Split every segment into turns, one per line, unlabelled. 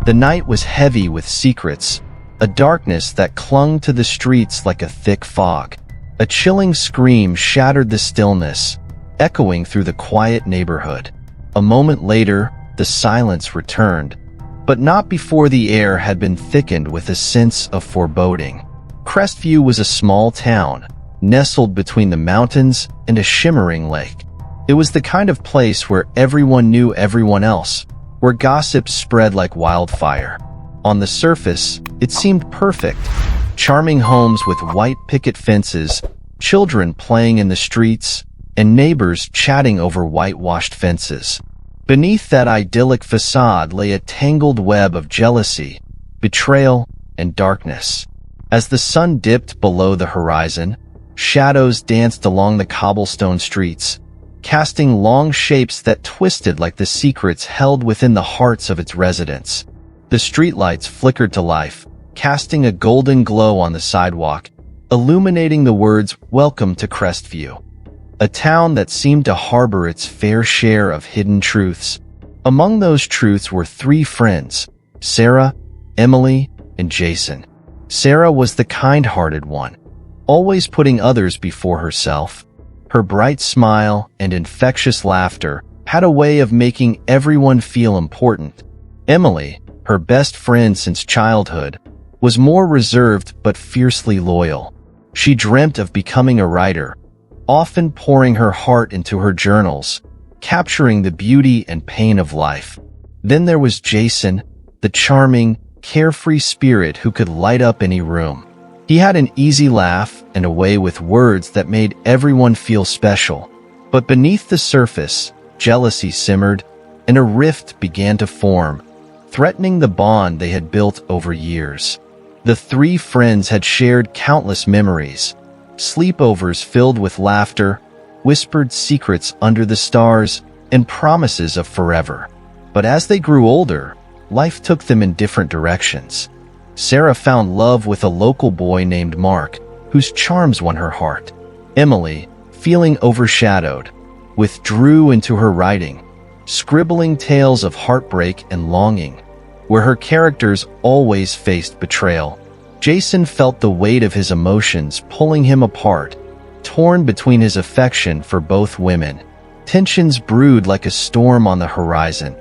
The night was heavy with secrets, a darkness that clung to the streets like a thick fog. A chilling scream shattered the stillness, echoing through the quiet neighborhood. A moment later, the silence returned, but not before the air had been thickened with a sense of foreboding. Crestview was a small town, nestled between the mountains and a shimmering lake. It was the kind of place where everyone knew everyone else, where gossip spread like wildfire. On the surface, it seemed perfect. Charming homes with white picket fences, children playing in the streets, and neighbors chatting over whitewashed fences. Beneath that idyllic facade lay a tangled web of jealousy, betrayal, and darkness. As the sun dipped below the horizon, shadows danced along the cobblestone streets, casting long shapes that twisted like the secrets held within the hearts of its residents. The streetlights flickered to life, casting a golden glow on the sidewalk, illuminating the words, "Welcome to Crestview," a town that seemed to harbor its fair share of hidden truths. Among those truths were three friends, Sarah, Emily, and Jason. Sarah was the kind-hearted one, always putting others before herself. Her bright smile and infectious laughter had a way of making everyone feel important. Emily, her best friend since childhood, was more reserved but fiercely loyal. She dreamt of becoming a writer, often pouring her heart into her journals, capturing the beauty and pain of life. Then there was Jason, the charming, carefree spirit who could light up any room. He had an easy laugh and a way with words that made everyone feel special. But beneath the surface, jealousy simmered, and a rift began to form, threatening the bond they had built over years. The three friends had shared countless memories, sleepovers filled with laughter, whispered secrets under the stars, and promises of forever. But as they grew older, life took them in different directions. Sarah found love with a local boy named Mark, whose charms won her heart. Emily, feeling overshadowed, withdrew into her writing, scribbling tales of heartbreak and longing, where her characters always faced betrayal. Jason felt the weight of his emotions pulling him apart, torn between his affection for both women. Tensions brewed like a storm on the horizon,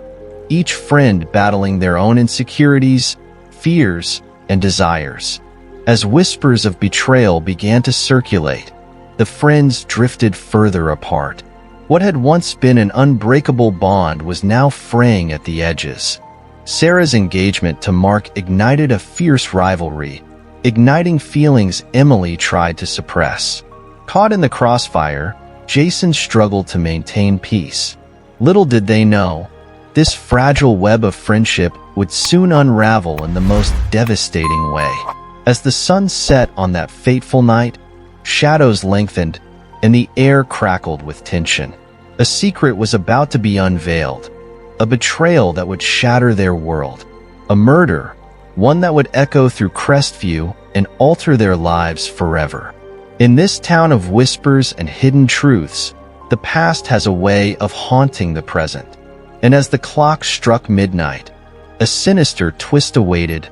each friend battling their own insecurities, fears, and desires. As whispers of betrayal began to circulate, the friends drifted further apart. What had once been an unbreakable bond was now fraying at the edges. Sarah's engagement to Mark ignited a fierce rivalry, igniting feelings Emily tried to suppress. Caught in the crossfire, Jason struggled to maintain peace. Little did they know, this fragile web of friendship would soon unravel in the most devastating way. As the sun set on that fateful night, shadows lengthened, and the air crackled with tension. A secret was about to be unveiled, a betrayal that would shatter their world, a murder, one that would echo through Crestview and alter their lives forever. In this town of whispers and hidden truths, the past has a way of haunting the present. And as the clock struck midnight, a sinister twist awaited,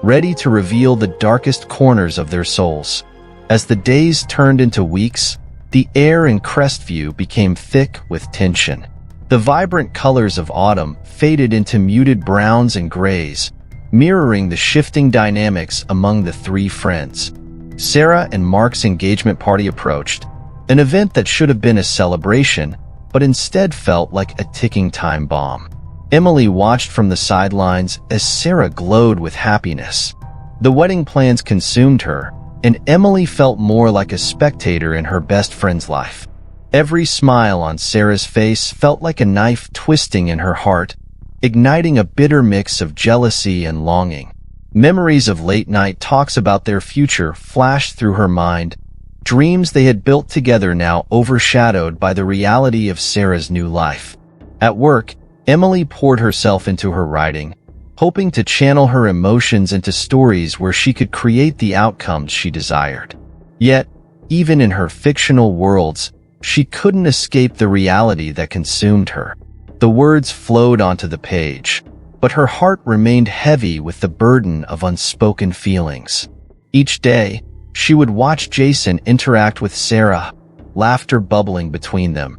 ready to reveal the darkest corners of their souls. As the days turned into weeks, the air in Crestview became thick with tension. The vibrant colors of autumn faded into muted browns and grays, mirroring the shifting dynamics among the three friends. Sarah and Mark's engagement party approached, an event that should have been a celebration, but instead felt like a ticking time bomb. Emily watched from the sidelines as Sarah glowed with happiness. The wedding plans consumed her, and Emily felt more like a spectator in her best friend's life. Every smile on Sarah's face felt like a knife twisting in her heart, igniting a bitter mix of jealousy and longing. Memories of late-night talks about their future flashed through her mind, dreams they had built together now overshadowed by the reality of Sarah's new life. At work, Emily poured herself into her writing, hoping to channel her emotions into stories where she could create the outcomes she desired. Yet, even in her fictional worlds, she couldn't escape the reality that consumed her. The words flowed onto the page, but her heart remained heavy with the burden of unspoken feelings. Each day, she would watch Jason interact with Sarah, laughter bubbling between them,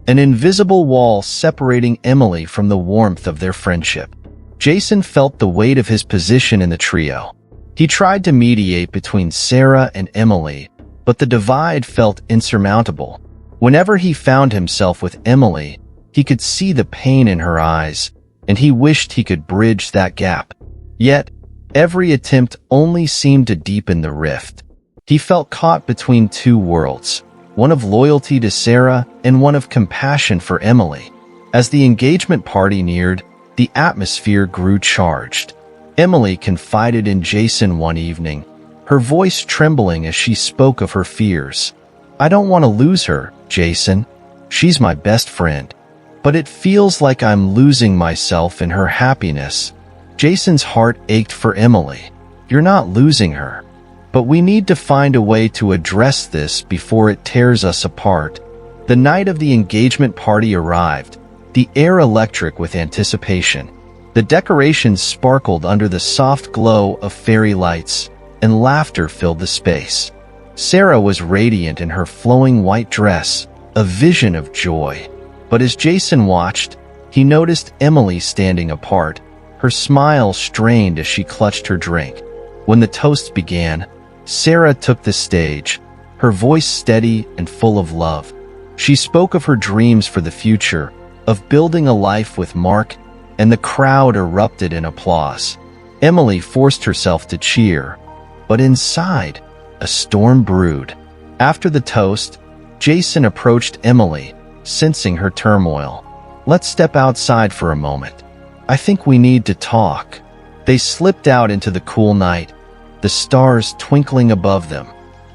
an invisible wall separating Emily from the warmth of their friendship. Jason felt the weight of his position in the trio. He tried to mediate between Sarah and Emily, but the divide felt insurmountable. Whenever he found himself with Emily, he could see the pain in her eyes, and he wished he could bridge that gap. Yet, every attempt only seemed to deepen the rift. He felt caught between two worlds, one of loyalty to Sarah and one of compassion for Emily. As the engagement party neared, the atmosphere grew charged. Emily confided in Jason one evening, her voice trembling as she spoke of her fears. "I don't want to lose her, Jason. She's my best friend. But it feels like I'm losing myself in her happiness." Jason's heart ached for Emily. "You're not losing her. But we need to find a way to address this before it tears us apart." The night of the engagement party arrived, the air electric with anticipation. The decorations sparkled under the soft glow of fairy lights, and laughter filled the space. Sarah was radiant in her flowing white dress, a vision of joy. But as Jason watched, he noticed Emily standing apart, her smile strained as she clutched her drink. When the toast began, Sarah took the stage, her voice steady and full of love. She spoke of her dreams for the future, of building a life with Mark, and the crowd erupted in applause. Emily forced herself to cheer, but inside, a storm brewed. After the toast, Jason approached Emily, sensing her turmoil. "Let's step outside for a moment. I think we need to talk." They slipped out into the cool night, the stars twinkling above them.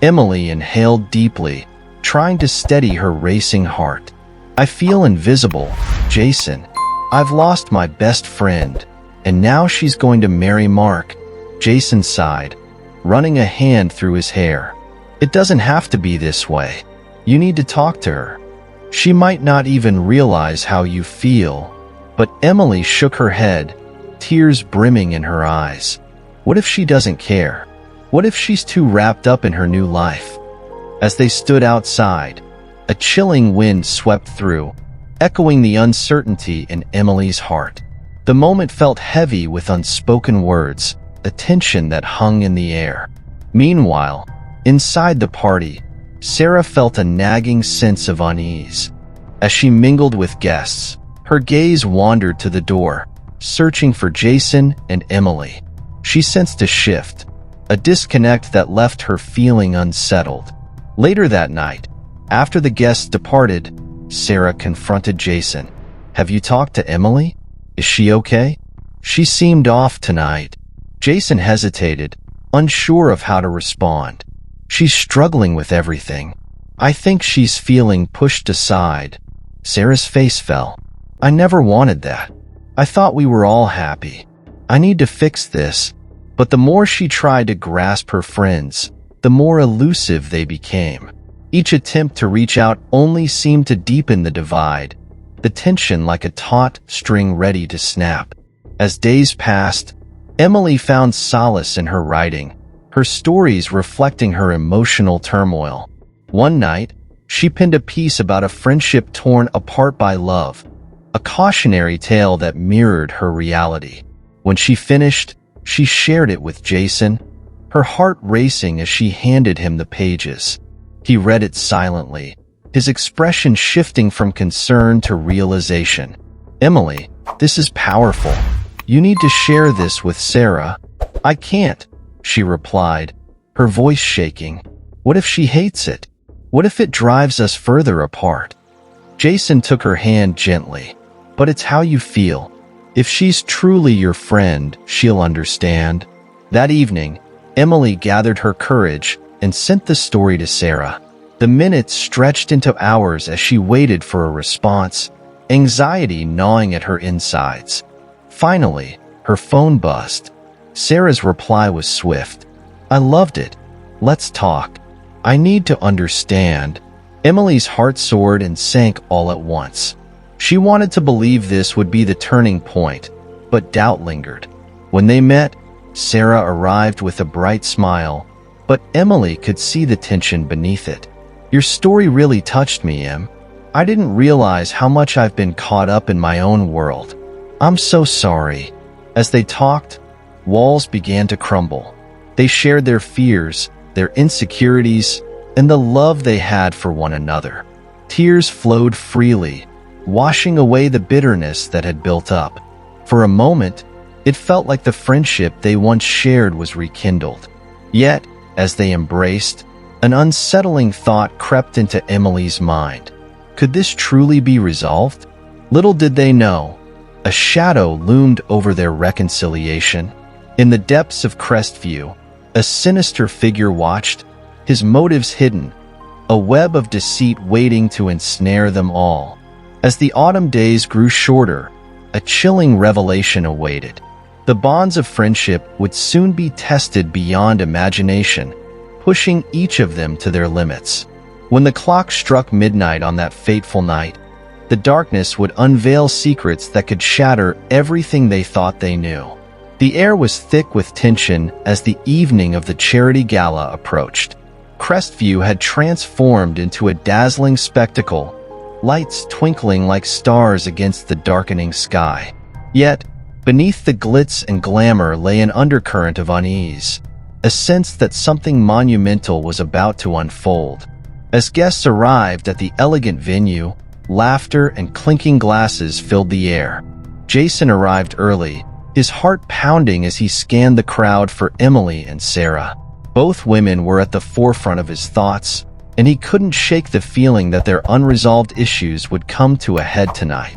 Emily inhaled deeply, trying to steady her racing heart. "I feel invisible, Jason. I've lost my best friend, and now she's going to marry Mark." Jason sighed, running a hand through his hair. "It doesn't have to be this way. You need to talk to her. She might not even realize how you feel." But Emily shook her head, tears brimming in her eyes. What if she doesn't care? What if she's too wrapped up in her new life? As they stood outside, a chilling wind swept through, echoing the uncertainty in Emily's heart. The moment felt heavy with unspoken words, a tension that hung in the air. Meanwhile, inside the party, Sarah felt a nagging sense of unease. As she mingled with guests, her gaze wandered to the door, searching for Jason and Emily. She sensed a shift, a disconnect that left her feeling unsettled. Later that night, after the guests departed, Sarah confronted Jason. "Have you talked to Emily? Is she okay? She seemed off tonight." Jason hesitated, unsure of how to respond. "She's struggling with everything. I think she's feeling pushed aside." Sarah's face fell. "I never wanted that. I thought we were all happy. I need to fix this." But the more she tried to grasp her friends, the more elusive they became. Each attempt to reach out only seemed to deepen the divide, the tension like a taut string ready to snap. As days passed, Emily found solace in her writing, her stories reflecting her emotional turmoil. One night, she penned a piece about a friendship torn apart by love, a cautionary tale that mirrored her reality. When she finished, she shared it with Jason, her heart racing as she handed him the pages. He read it silently, his expression shifting from concern to realization. "Emily, this is powerful. You need to share this with Sarah." "I can't," she replied, her voice shaking. "What if she hates it? What if it drives us further apart?" Jason took her hand gently. "But it's how you feel. If she's truly your friend, she'll understand." That evening, Emily gathered her courage and sent the story to Sarah. The minutes stretched into hours as she waited for a response, anxiety gnawing at her insides. Finally, her phone buzzed. Sarah's reply was swift. "I loved it. Let's talk. I need to understand." Emily's heart soared and sank all at once. She wanted to believe this would be the turning point, but doubt lingered. When they met, Sarah arrived with a bright smile, but Emily could see the tension beneath it. "Your story really touched me, Em. I didn't realize how much I've been caught up in my own world. I'm so sorry." As they talked, walls began to crumble. They shared their fears, their insecurities, and the love they had for one another. Tears flowed freely, washing away the bitterness that had built up. For a moment, it felt like the friendship they once shared was rekindled. Yet, as they embraced, an unsettling thought crept into Emily's mind. Could this truly be resolved? Little did they know, a shadow loomed over their reconciliation. In the depths of Crestview, a sinister figure watched, his motives hidden, a web of deceit waiting to ensnare them all. As the autumn days grew shorter, a chilling revelation awaited. The bonds of friendship would soon be tested beyond imagination, pushing each of them to their limits. When the clock struck midnight on that fateful night, the darkness would unveil secrets that could shatter everything they thought they knew. The air was thick with tension as the evening of the charity gala approached. Crestview had transformed into a dazzling spectacle, lights twinkling like stars against the darkening sky. Yet, beneath the glitz and glamour lay an undercurrent of unease, a sense that something monumental was about to unfold. As guests arrived at the elegant venue, laughter and clinking glasses filled the air. Jason arrived early, his heart pounding as he scanned the crowd for Emily and Sarah. Both women were at the forefront of his thoughts, and he couldn't shake the feeling that their unresolved issues would come to a head tonight.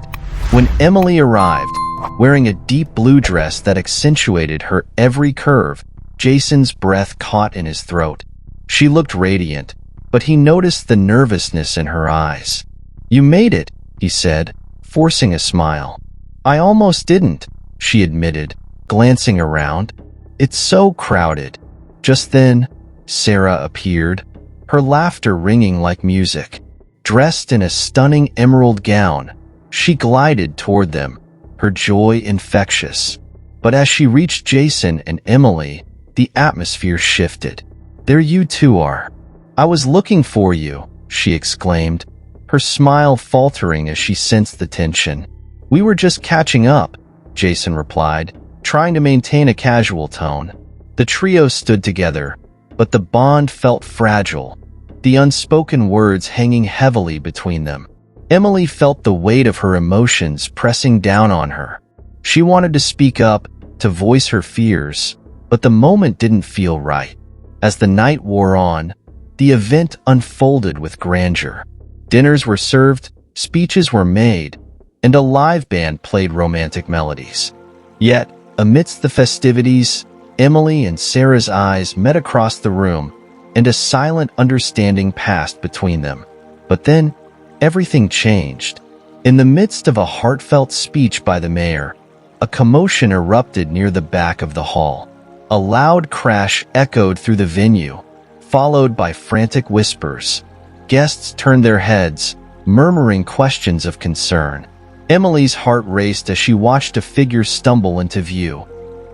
When Emily arrived, wearing a deep blue dress that accentuated her every curve, Jason's breath caught in his throat. She looked radiant, but he noticed the nervousness in her eyes. "You made it," he said, forcing a smile. "I almost didn't," she admitted, glancing around. "It's so crowded." Just then, Sarah appeared, her laughter ringing like music. Dressed in a stunning emerald gown, she glided toward them, her joy infectious. But as she reached Jason and Emily, the atmosphere shifted. "There you two are. I was looking for you," she exclaimed, her smile faltering as she sensed the tension. "We were just catching up," Jason replied, trying to maintain a casual tone. The trio stood together, but the bond felt fragile, the unspoken words hanging heavily between them. Emily felt the weight of her emotions pressing down on her. She wanted to speak up, to voice her fears, but the moment didn't feel right. As the night wore on, the event unfolded with grandeur. Dinners were served, speeches were made, and a live band played romantic melodies. Yet, amidst the festivities, Emily and Sarah's eyes met across the room, and a silent understanding passed between them. But then, everything changed. In the midst of a heartfelt speech by the mayor, a commotion erupted near the back of the hall. A loud crash echoed through the venue, followed by frantic whispers. Guests turned their heads, murmuring questions of concern. Emily's heart raced as she watched a figure stumble into view.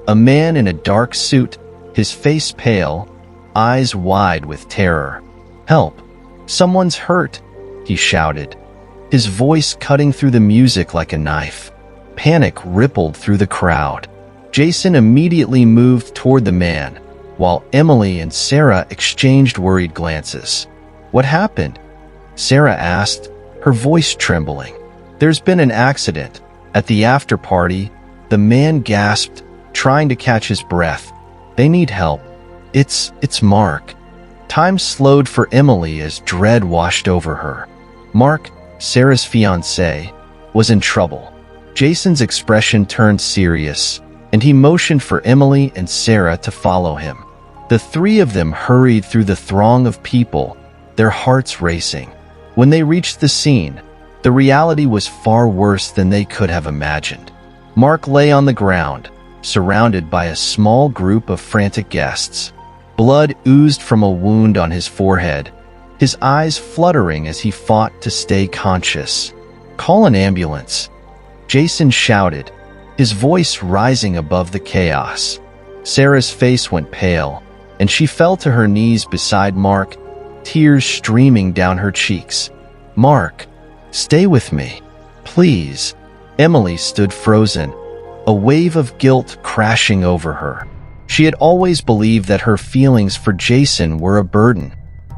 A man in a dark suit, his face pale, eyes wide with terror. "Help! Someone's hurt!" he shouted, his voice cutting through the music like a knife. Panic rippled through the crowd. Jason immediately moved toward the man, while Emily and Sarah exchanged worried glances. "What happened?" Sarah asked, her voice trembling. "There's been an accident. At the after party," the man gasped, trying to catch his breath. "They need help. It's Mark." Time slowed for Emily as dread washed over her. Mark, Sarah's fiancé, was in trouble. Jason's expression turned serious, and he motioned for Emily and Sarah to follow him. The three of them hurried through the throng of people, their hearts racing. When they reached the scene, the reality was far worse than they could have imagined. Mark lay on the ground, surrounded by a small group of frantic guests. Blood oozed from a wound on his forehead, his eyes fluttering as he fought to stay conscious. "Call an ambulance," Jason shouted, his voice rising above the chaos. Sarah's face went pale, and she fell to her knees beside Mark, tears streaming down her cheeks. "Mark, stay with me, please." Emily stood frozen, a wave of guilt crashing over her. She had always believed that her feelings for Jason were a burden,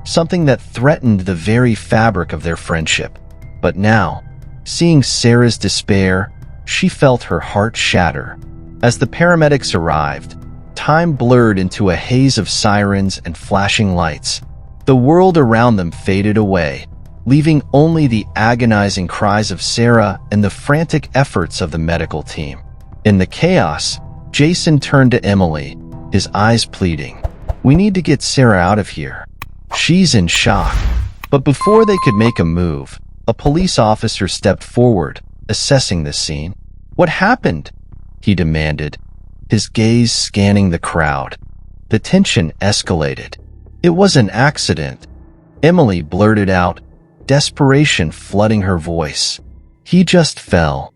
something that threatened the very fabric of their friendship. But now, seeing Sarah's despair, she felt her heart shatter. As the paramedics arrived, time blurred into a haze of sirens and flashing lights. The world around them faded away, leaving only the agonizing cries of Sarah and the frantic efforts of the medical team. In the chaos, Jason turned to Emily, his eyes pleading, "We need to get Sarah out of here. She's in shock." But before they could make a move, a police officer stepped forward, assessing the scene. "What happened?" he demanded, his gaze scanning the crowd. The tension escalated. "It was an accident," Emily blurted out, desperation flooding her voice. "He just fell."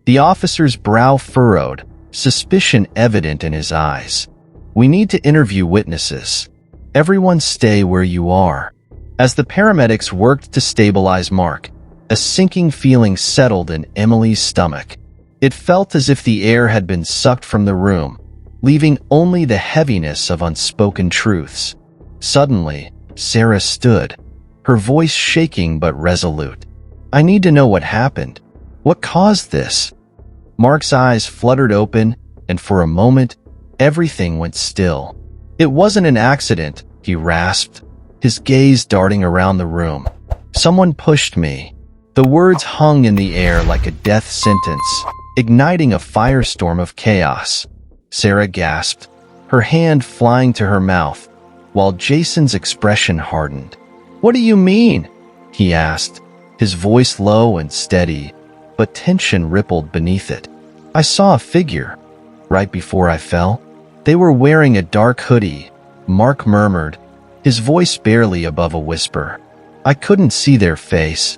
The officer's brow furrowed, suspicion evident in his eyes. "We need to interview witnesses. Everyone stay where you are." As the paramedics worked to stabilize Mark, a sinking feeling settled in Emily's stomach. It felt as if the air had been sucked from the room, leaving only the heaviness of unspoken truths. Suddenly, Sarah stood, her voice shaking but resolute. "I need to know what happened. What caused this?" Mark's eyes fluttered open, and for a moment, everything went still. "It wasn't an accident," he rasped, his gaze darting around the room. "Someone pushed me." The words hung in the air like a death sentence, igniting a firestorm of chaos. Sarah gasped, her hand flying to her mouth, while Jason's expression hardened. "What do you mean?" he asked, his voice low and steady, but tension rippled beneath it. "I saw a figure right before I fell. They were wearing a dark hoodie," Mark murmured, his voice barely above a whisper. "I couldn't see their face."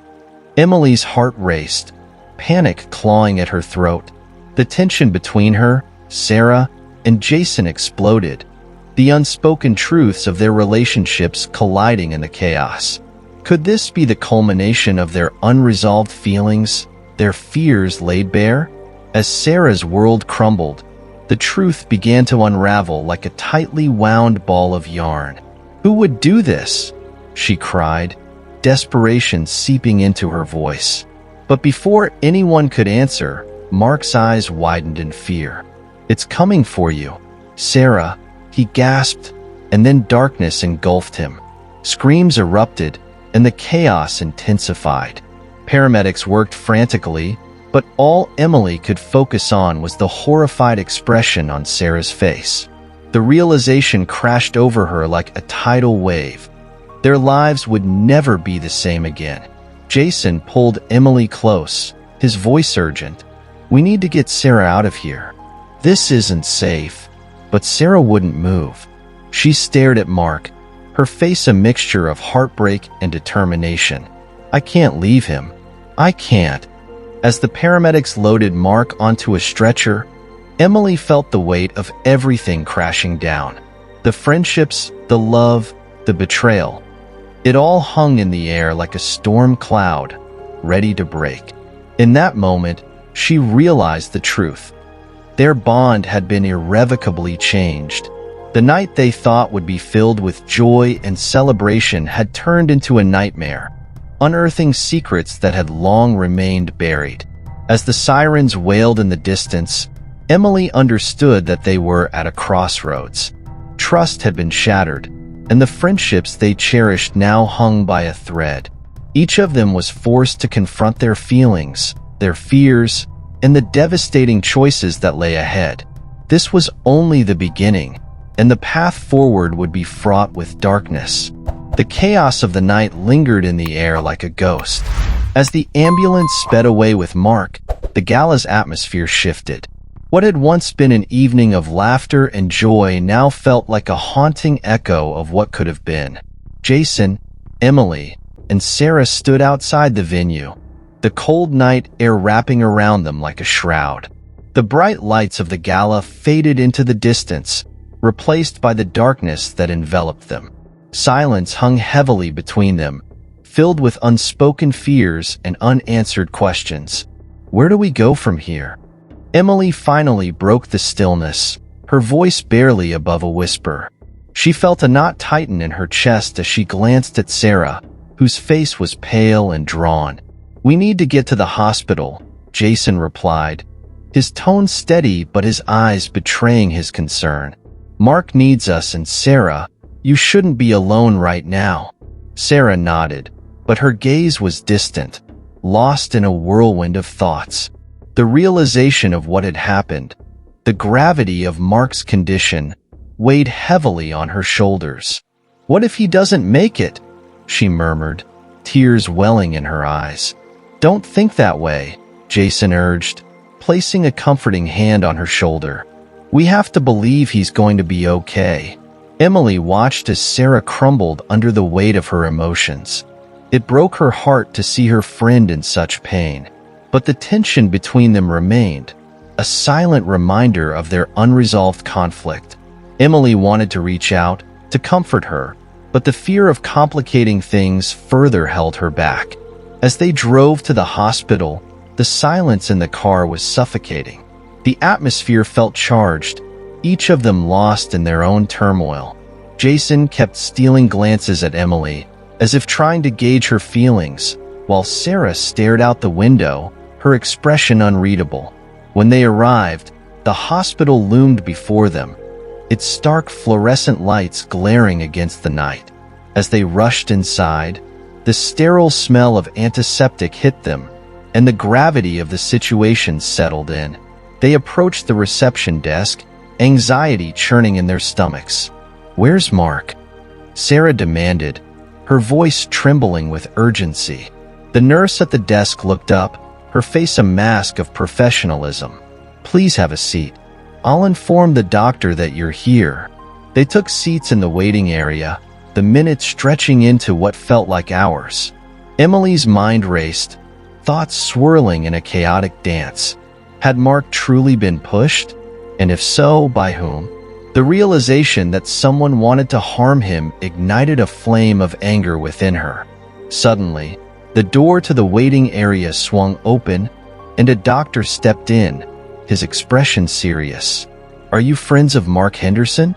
Emily's heart raced, panic clawing at her throat. The tension between her, Sarah, and Jason exploded, the unspoken truths of their relationships colliding in the chaos. Could this be the culmination of their unresolved feelings, their fears laid bare? As Sarah's world crumbled, the truth began to unravel like a tightly wound ball of yarn. "Who would do this?" she cried, desperation seeping into her voice. But before anyone could answer, Mark's eyes widened in fear. "It's coming for you, Sarah," he gasped, and then darkness engulfed him. Screams erupted, and the chaos intensified. Paramedics worked frantically, but all Emily could focus on was the horrified expression on Sarah's face. The realization crashed over her like a tidal wave. Their lives would never be the same again. Jason pulled Emily close, his voice urgent. "We need to get Sarah out of here. This isn't safe." But Sarah wouldn't move. She stared at Mark, her face a mixture of heartbreak and determination. "I can't leave him. I can't." As the paramedics loaded Mark onto a stretcher, Emily felt the weight of everything crashing down. The friendships, the love, the betrayal. It all hung in the air like a storm cloud, ready to break. In that moment, she realized the truth. Their bond had been irrevocably changed. The night they thought would be filled with joy and celebration had turned into a nightmare, unearthing secrets that had long remained buried. As the sirens wailed in the distance, Emily understood that they were at a crossroads. Trust had been shattered, and the friendships they cherished now hung by a thread. Each of them was forced to confront their feelings, their fears, and the devastating choices that lay ahead. This was only the beginning, and the path forward would be fraught with darkness. The chaos of the night lingered in the air like a ghost. As the ambulance sped away with Mark, the gala's atmosphere shifted. What had once been an evening of laughter and joy now felt like a haunting echo of what could have been. Jason, Emily, and Sarah stood outside the venue, the cold night air wrapping around them like a shroud. The bright lights of the gala faded into the distance, replaced by the darkness that enveloped them. Silence hung heavily between them, filled with unspoken fears and unanswered questions. Where do we go from here? Emily finally broke the stillness, her voice barely above a whisper. She felt a knot tighten in her chest as she glanced at Sarah, whose face was pale and drawn. We need to get to the hospital, Jason replied, his tone steady but his eyes betraying his concern. Mark needs us, and Sarah, you shouldn't be alone right now. Sarah nodded, but her gaze was distant, lost in a whirlwind of thoughts. The realization of what had happened, the gravity of Mark's condition, weighed heavily on her shoulders. What if he doesn't make it? She murmured, tears welling in her eyes. Don't think that way, Jason urged, placing a comforting hand on her shoulder. We have to believe he's going to be okay. Emily watched as Sarah crumbled under the weight of her emotions. It broke her heart to see her friend in such pain, but the tension between them remained, a silent reminder of their unresolved conflict. Emily wanted to reach out, to comfort her, but the fear of complicating things further held her back. As they drove to the hospital, the silence in the car was suffocating. The atmosphere felt charged, each of them lost in their own turmoil. Jason kept stealing glances at Emily, as if trying to gauge her feelings, while Sarah stared out the window, her expression unreadable. When they arrived, the hospital loomed before them, its stark fluorescent lights glaring against the night. As they rushed inside, the sterile smell of antiseptic hit them, and the gravity of the situation settled in. They approached the reception desk, anxiety churning in their stomachs. "Where's Mark?" Sarah demanded, her voice trembling with urgency. The nurse at the desk looked up, her face a mask of professionalism. "Please have a seat. I'll inform the doctor that you're here." They took seats in the waiting area, the minutes stretching into what felt like hours. Emily's mind raced, thoughts swirling in a chaotic dance. Had Mark truly been pushed? And if so, by whom? The realization that someone wanted to harm him ignited a flame of anger within her. Suddenly, the door to the waiting area swung open, and a doctor stepped in, his expression serious. "Are you friends of Mark Henderson?"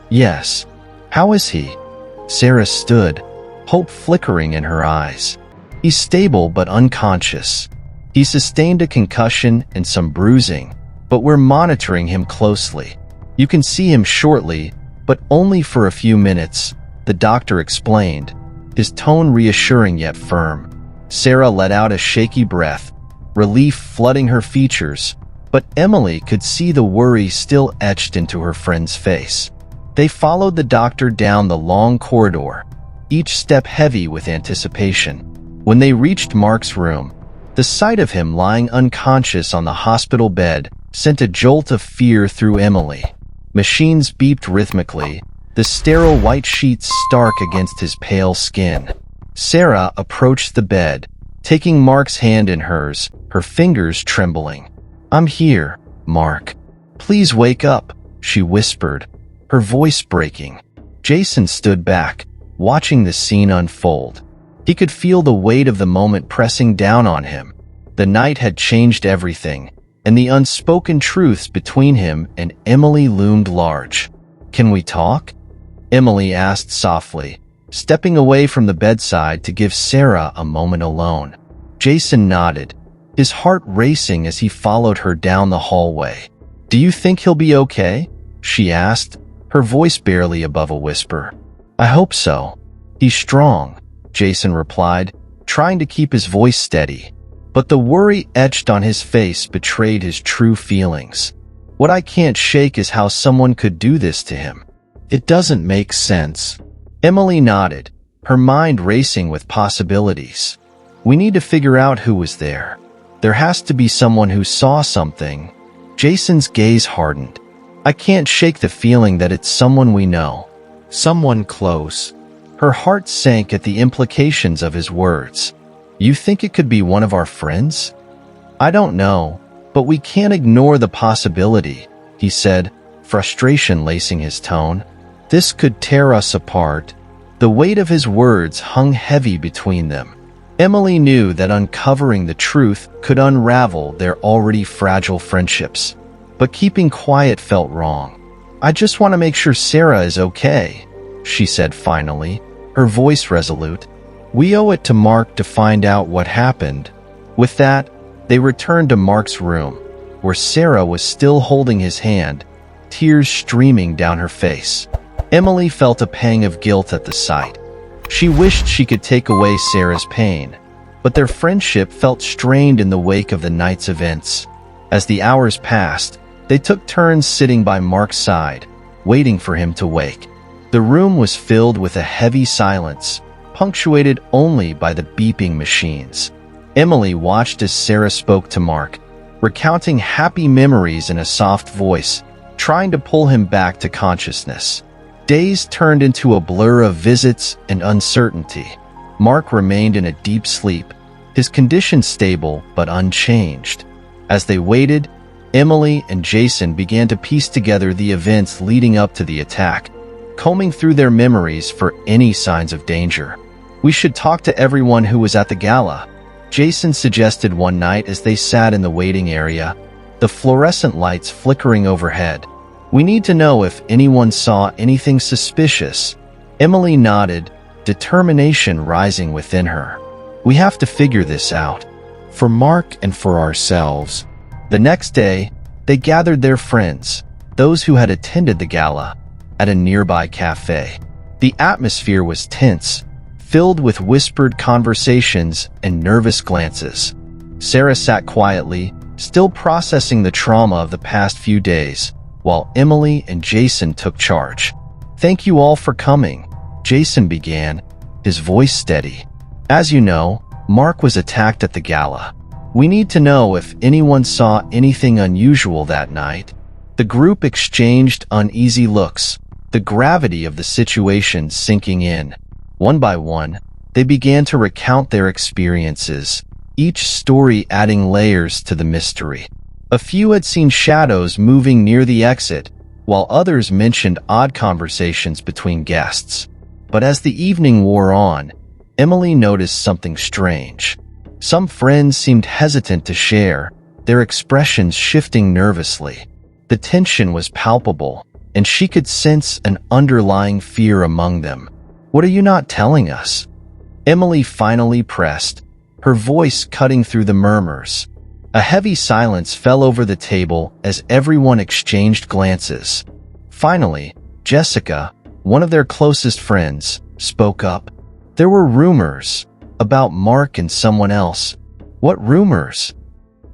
"Yes." "How is he?" Sarah stood, hope flickering in her eyes. "He's stable but unconscious. He sustained a concussion and some bruising, but we're monitoring him closely. You can see him shortly, but only for a few minutes," the doctor explained, his tone reassuring yet firm. Sarah let out a shaky breath, relief flooding her features, but Emily could see the worry still etched into her friend's face. They followed the doctor down the long corridor, each step heavy with anticipation. When they reached Mark's room, the sight of him lying unconscious on the hospital bed sent a jolt of fear through Emily. Machines beeped rhythmically, the sterile white sheets stark against his pale skin. Sarah approached the bed, taking Mark's hand in hers, her fingers trembling. "I'm here, Mark. Please wake up," she whispered, her voice breaking. Jason stood back, watching the scene unfold. He could feel the weight of the moment pressing down on him. The night had changed everything, and the unspoken truths between him and Emily loomed large. "Can we talk?" Emily asked softly, stepping away from the bedside to give Sarah a moment alone. Jason nodded, his heart racing as he followed her down the hallway. "Do you think he'll be okay?" she asked, her voice barely above a whisper. "I hope so. He's strong," Jason replied, trying to keep his voice steady. But the worry etched on his face betrayed his true feelings. "What I can't shake is how someone could do this to him. It doesn't make sense." Emily nodded, her mind racing with possibilities. "We need to figure out who was there. There has to be someone who saw something." Jason's gaze hardened. "I can't shake the feeling that it's someone we know. Someone close." Her heart sank at the implications of his words. "You think it could be one of our friends?" "I don't know, But we can't ignore the possibility, he said, frustration lacing his tone. This could tear us apart. The weight of his words hung heavy between them. Emily knew that uncovering the truth could unravel their already fragile friendships. But keeping quiet felt wrong. I just want to make sure Sarah is okay, she said finally, her voice resolute. We owe it to Mark to find out what happened. With that, they returned to Mark's room, where Sarah was still holding his hand, tears streaming down her face. Emily felt a pang of guilt at the sight. She wished she could take away Sarah's pain, but their friendship felt strained in the wake of the night's events. As the hours passed, they took turns sitting by Mark's side, waiting for him to wake. The room was filled with a heavy silence, punctuated only by the beeping machines. Emily watched as Sarah spoke to Mark, recounting happy memories in a soft voice, trying to pull him back to consciousness. Days turned into a blur of visits and uncertainty. Mark remained in a deep sleep, his condition stable but unchanged. As they waited, Emily and Jason began to piece together the events leading up to the attack, combing through their memories for any signs of danger. We should talk to everyone who was at the gala, Jason suggested one night as they sat in the waiting area, the fluorescent lights flickering overhead. We need to know if anyone saw anything suspicious. Emily nodded, determination rising within her. We have to figure this out, for Mark and for ourselves. The next day, they gathered their friends, those who had attended the gala, at a nearby cafe. The atmosphere was tense, filled with whispered conversations and nervous glances. Sarah sat quietly, still processing the trauma of the past few days, while Emily and Jason took charge. Thank you all for coming, Jason began, his voice steady. As you know, Mark was attacked at the gala. We need to know if anyone saw anything unusual that night. The group exchanged uneasy looks, the gravity of the situation sinking in. One by one, they began to recount their experiences, each story adding layers to the mystery. A few had seen shadows moving near the exit, while others mentioned odd conversations between guests. But as the evening wore on, Emily noticed something strange. Some friends seemed hesitant to share, their expressions shifting nervously. The tension was palpable, and she could sense an underlying fear among them. What are you not telling us? Emily finally pressed, her voice cutting through the murmurs. A heavy silence fell over the table as everyone exchanged glances. Finally, Jessica, one of their closest friends, spoke up. There were rumors about Mark and someone else. What rumors?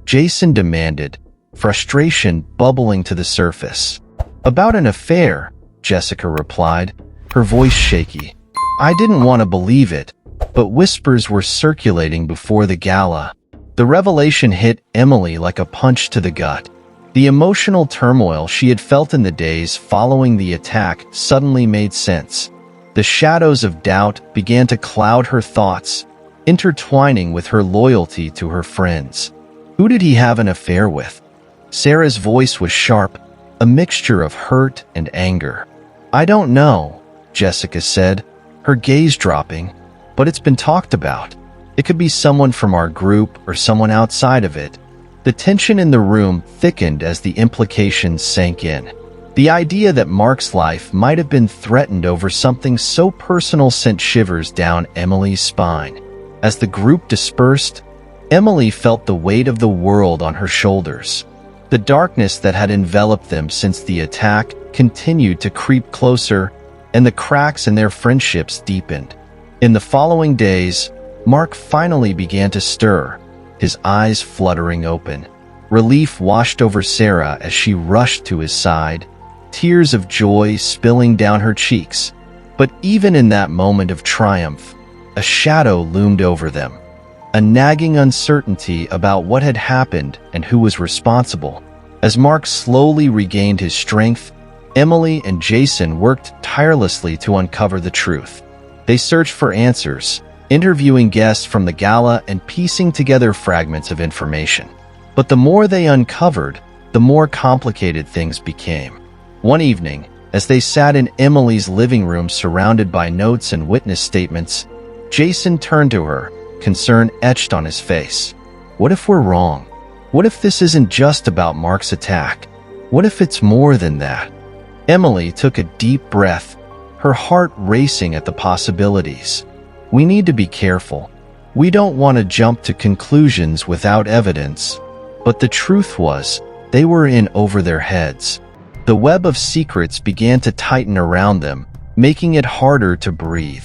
Jason demanded, frustration bubbling to the surface. About an affair, Jessica replied, her voice shaky. I didn't want to believe it, but whispers were circulating before the gala. The revelation hit Emily like a punch to the gut. The emotional turmoil she had felt in the days following the attack suddenly made sense. The shadows of doubt began to cloud her thoughts, intertwining with her loyalty to her friends. Who did he have an affair with? Sarah's voice was sharp, a mixture of hurt and anger. I don't know, Jessica said, her gaze dropping, but it's been talked about. It could be someone from our group or someone outside of it. The tension in the room thickened as the implications sank in. The idea that Mark's life might have been threatened over something so personal sent shivers down Emily's spine. As the group dispersed, Emily felt the weight of the world on her shoulders. The darkness that had enveloped them since the attack continued to creep closer, and the cracks in their friendships deepened. In the following days, Mark finally began to stir, his eyes fluttering open. Relief washed over Sarah as she rushed to his side, tears of joy spilling down her cheeks. But even in that moment of triumph, a shadow loomed over them, a nagging uncertainty about what had happened and who was responsible. As Mark slowly regained his strength, Emily and Jason worked tirelessly to uncover the truth. They searched for answers, interviewing guests from the gala and piecing together fragments of information. But the more they uncovered, the more complicated things became. One evening, as they sat in Emily's living room surrounded by notes and witness statements, Jason turned to her, concern etched on his face. What if we're wrong? What if this isn't just about Mark's attack? What if it's more than that? Emily took a deep breath, her heart racing at the possibilities. We need to be careful. We don't want to jump to conclusions without evidence. But the truth was, they were in over their heads. The web of secrets began to tighten around them, making it harder to breathe.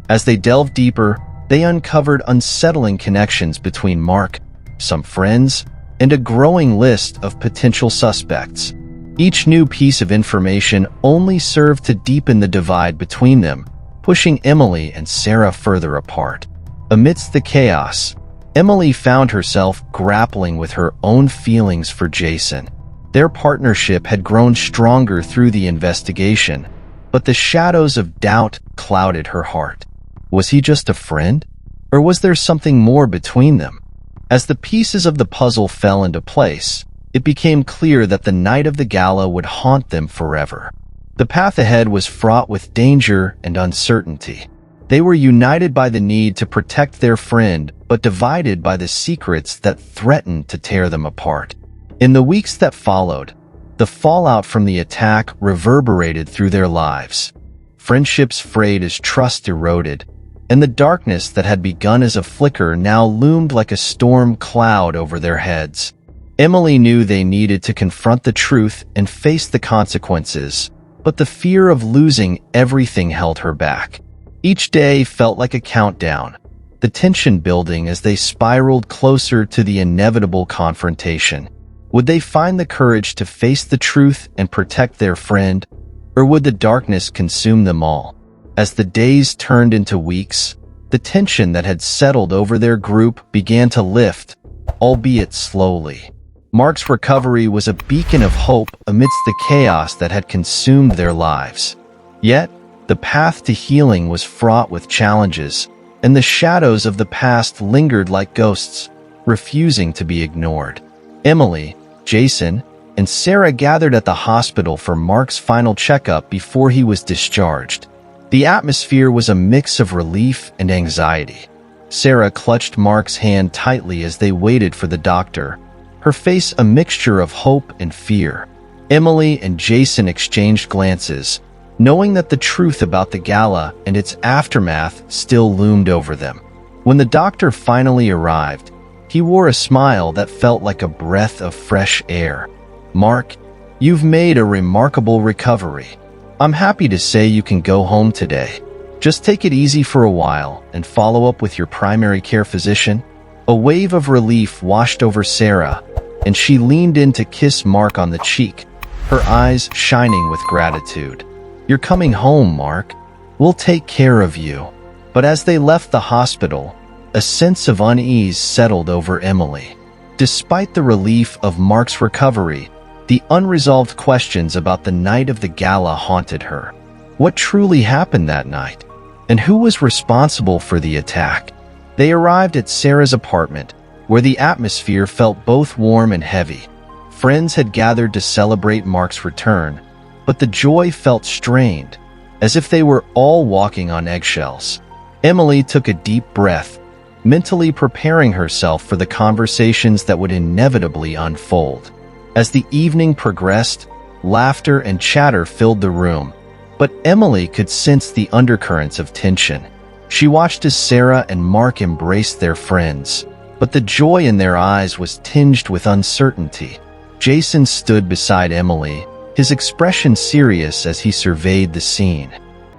As they delved deeper, they uncovered unsettling connections between Mark, some friends, and a growing list of potential suspects. Each new piece of information only served to deepen the divide between them, pushing Emily and Sarah further apart. Amidst the chaos, Emily found herself grappling with her own feelings for Jason. Their partnership had grown stronger through the investigation, but the shadows of doubt clouded her heart. Was he just a friend? Or was there something more between them? As the pieces of the puzzle fell into place, it became clear that the night of the gala would haunt them forever. The path ahead was fraught with danger and uncertainty. They were united by the need to protect their friend, but divided by the secrets that threatened to tear them apart. In the weeks that followed, the fallout from the attack reverberated through their lives. Friendships frayed as trust eroded, and the darkness that had begun as a flicker now loomed like a storm cloud over their heads. Emily knew they needed to confront the truth and face the consequences, but the fear of losing everything held her back. Each day felt like a countdown, the tension building as they spiraled closer to the inevitable confrontation. Would they find the courage to face the truth and protect their friend, or would the darkness consume them all? As the days turned into weeks, the tension that had settled over their group began to lift, albeit slowly. Mark's recovery was a beacon of hope amidst the chaos that had consumed their lives. Yet, the path to healing was fraught with challenges, and the shadows of the past lingered like ghosts, refusing to be ignored. Emily, Jason, and Sarah gathered at the hospital for Mark's final checkup before he was discharged. The atmosphere was a mix of relief and anxiety. Sarah clutched Mark's hand tightly as they waited for the doctor, her face a mixture of hope and fear. Emily and Jason exchanged glances, knowing that the truth about the gala and its aftermath still loomed over them. When the doctor finally arrived, he wore a smile that felt like a breath of fresh air. "Mark, you've made a remarkable recovery. I'm happy to say you can go home today. Just take it easy for a while and follow up with your primary care physician." A wave of relief washed over Sarah, and she leaned in to kiss Mark on the cheek, her eyes shining with gratitude. "You're coming home, Mark. We'll take care of you." But as they left the hospital, a sense of unease settled over Emily. Despite the relief of Mark's recovery, the unresolved questions about the night of the gala haunted her. What truly happened that night? And who was responsible for the attack? They arrived at Sarah's apartment, where the atmosphere felt both warm and heavy. Friends had gathered to celebrate Mark's return, but the joy felt strained, as if they were all walking on eggshells. Emily took a deep breath, mentally preparing herself for the conversations that would inevitably unfold. As the evening progressed, laughter and chatter filled the room, but Emily could sense the undercurrents of tension. She watched as Sarah and Mark embraced their friends, but the joy in their eyes was tinged with uncertainty. Jason stood beside Emily, his expression serious as he surveyed the scene.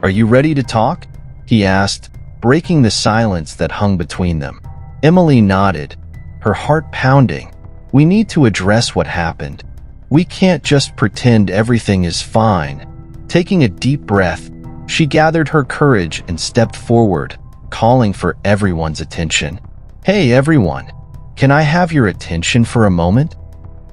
"Are you ready to talk?" he asked, breaking the silence that hung between them. Emily nodded, her heart pounding. "We need to address what happened. We can't just pretend everything is fine." Taking a deep breath, she gathered her courage and stepped forward, calling for everyone's attention. "Hey everyone, can I have your attention for a moment?"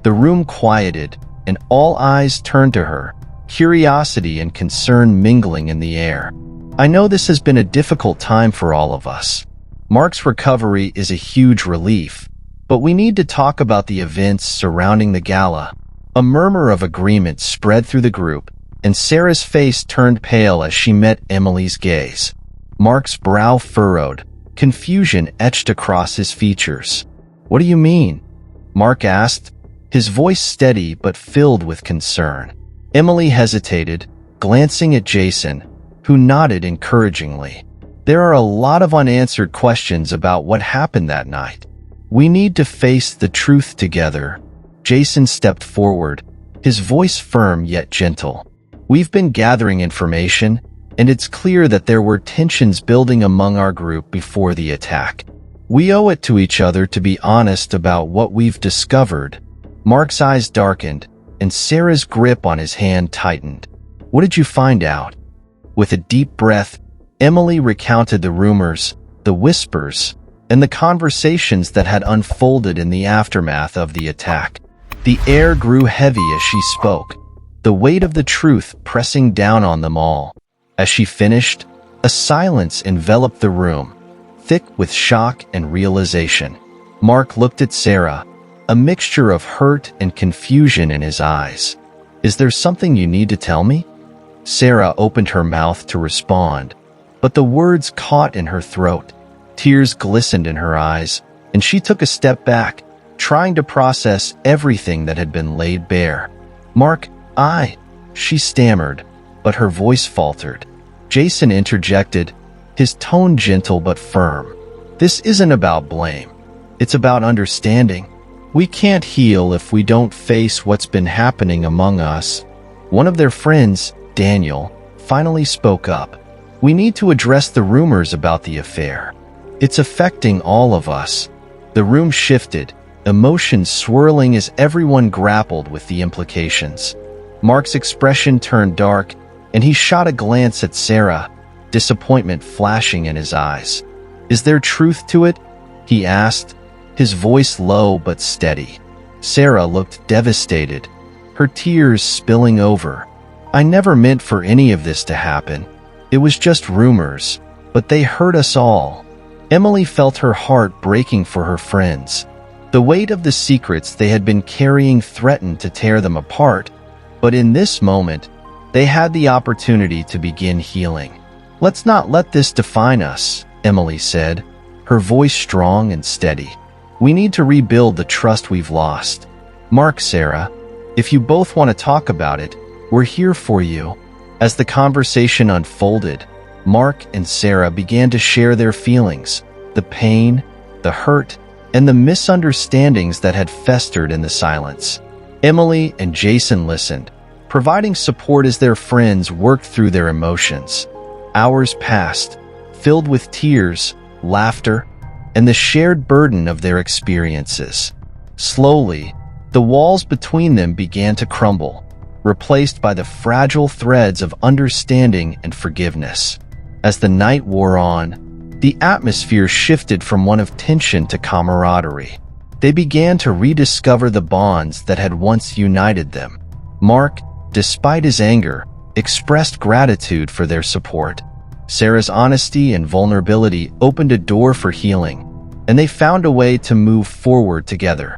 The room quieted, and all eyes turned to her, curiosity and concern mingling in the air. "I know this has been a difficult time for all of us. Mark's recovery is a huge relief, But we need to talk about the events surrounding the gala. A murmur of agreement spread through the group, and Sarah's face turned pale as she met Emily's gaze. Mark's brow furrowed, confusion etched across his features. "What do you mean?" Mark asked, his voice steady but filled with concern. Emily hesitated, glancing at Jason, who nodded encouragingly. "There are a lot of unanswered questions about what happened that night. We need to face the truth together." Jason stepped forward, his voice firm yet gentle. "We've been gathering information, and it's clear that there were tensions building among our group before the attack. We owe it to each other to be honest about what we've discovered." Mark's eyes darkened, and Sarah's grip on his hand tightened. "What did you find out?" With a deep breath, Emily recounted the rumors, the whispers, and the conversations that had unfolded in the aftermath of the attack. The air grew heavy as she spoke, the weight of the truth pressing down on them all. As she finished, a silence enveloped the room, thick with shock and realization. Mark looked at Sarah, a mixture of hurt and confusion in his eyes. "Is there something you need to tell me?" Sarah opened her mouth to respond, but the words caught in her throat. Tears glistened in her eyes, and she took a step back, trying to process everything that had been laid bare. "Mark, she stammered, but her voice faltered. Jason interjected, his tone gentle but firm. "This isn't about blame. It's about understanding. We can't heal if we don't face what's been happening among us." One of their friends, Daniel, finally spoke up. "We need to address the rumors about the affair. It's affecting all of us." The room shifted, emotions swirling as everyone grappled with the implications. Mark's expression turned dark, and he shot a glance at Sarah, disappointment flashing in his eyes. "Is there truth to it?" he asked, his voice low but steady. Sarah looked devastated, her tears spilling over. "I never meant for any of this to happen. It was just rumors, but they hurt us all." Emily felt her heart breaking for her friends. The weight of the secrets they had been carrying threatened to tear them apart, but in this moment, they had the opportunity to begin healing. "Let's not let this define us," Emily said, her voice strong and steady. "We need to rebuild the trust we've lost. Mark, Sarah, if you both want to talk about it, we're here for you." As the conversation unfolded, Mark and Sarah began to share their feelings, the pain, the hurt, and the misunderstandings that had festered in the silence. Emily and Jason listened, providing support as their friends worked through their emotions. Hours passed, filled with tears, laughter, and the shared burden of their experiences. Slowly, the walls between them began to crumble, replaced by the fragile threads of understanding and forgiveness. As the night wore on, the atmosphere shifted from one of tension to camaraderie. They began to rediscover the bonds that had once united them. Mark, despite his anger, expressed gratitude for their support. Sarah's honesty and vulnerability opened a door for healing, and they found a way to move forward together.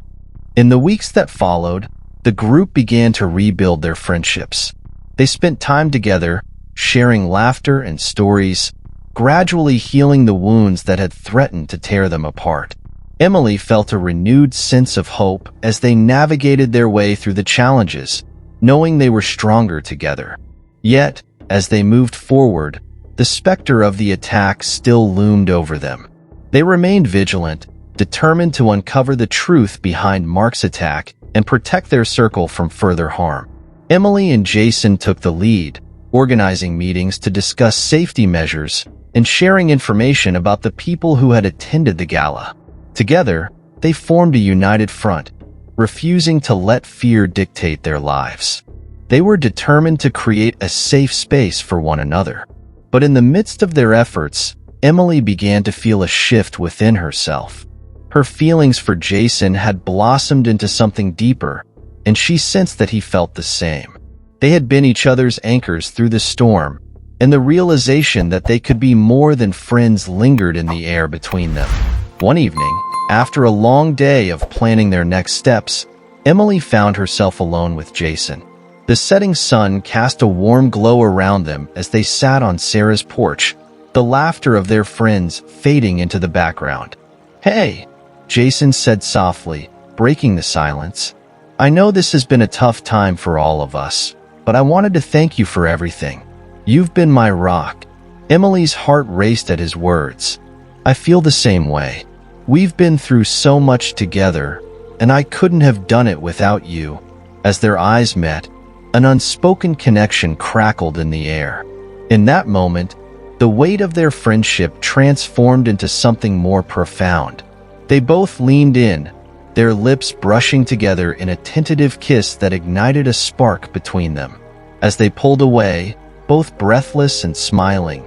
In the weeks that followed, the group began to rebuild their friendships. They spent time together, sharing laughter and stories, gradually healing the wounds that had threatened to tear them apart. Emily felt a renewed sense of hope as they navigated their way through the challenges, knowing they were stronger together. Yet, as they moved forward, the specter of the attack still loomed over them. They remained vigilant, determined to uncover the truth behind Mark's attack and protect their circle from further harm. Emily and Jason took the lead, organizing meetings to discuss safety measures and sharing information about the people who had attended the gala. Together, they formed a united front, refusing to let fear dictate their lives. They were determined to create a safe space for one another. But in the midst of their efforts, Emily began to feel a shift within herself. Her feelings for Jason had blossomed into something deeper, and she sensed that he felt the same. They had been each other's anchors through the storm, and the realization that they could be more than friends lingered in the air between them. One evening, After a long day of planning their next steps, Emily found herself alone with Jason. The setting sun cast a warm glow around them as they sat on Sarah's porch, the laughter of their friends fading into the background. "Hey," Jason said softly, breaking the silence. "I know this has been a tough time for all of us, but I wanted to thank you for everything. You've been my rock." Emily's heart raced at his words. "I feel the same way. We've been through so much together, and I couldn't have done it without you." As their eyes met, an unspoken connection crackled in the air. In that moment, the weight of their friendship transformed into something more profound. They both leaned in, their lips brushing together in a tentative kiss that ignited a spark between them. As they pulled away, both breathless and smiling,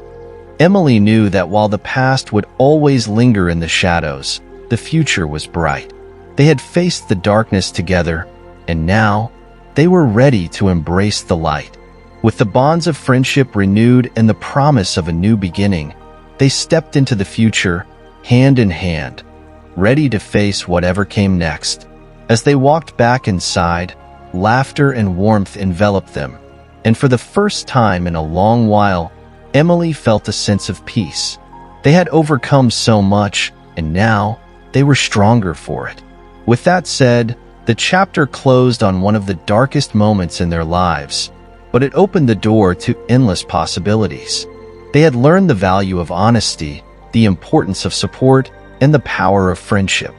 Emily knew that while the past would always linger in the shadows, the future was bright. They had faced the darkness together, and now they were ready to embrace the light. With the bonds of friendship renewed and the promise of a new beginning, they stepped into the future, hand in hand, ready to face whatever came next. As they walked back inside, laughter and warmth enveloped them, and for the first time in a long while, Emily felt a sense of peace. They had overcome so much, and now they were stronger for it. With that said, the chapter closed on one of the darkest moments in their lives, but it opened the door to endless possibilities. They had learned the value of honesty, the importance of support, and the power of friendship.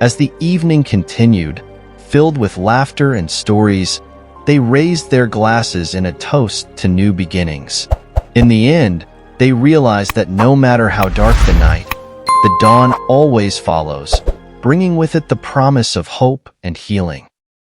As the evening continued, filled with laughter and stories, they raised their glasses in a toast to new beginnings. In the end, they realized that no matter how dark the night, the dawn always follows, bringing with it the promise of hope and healing.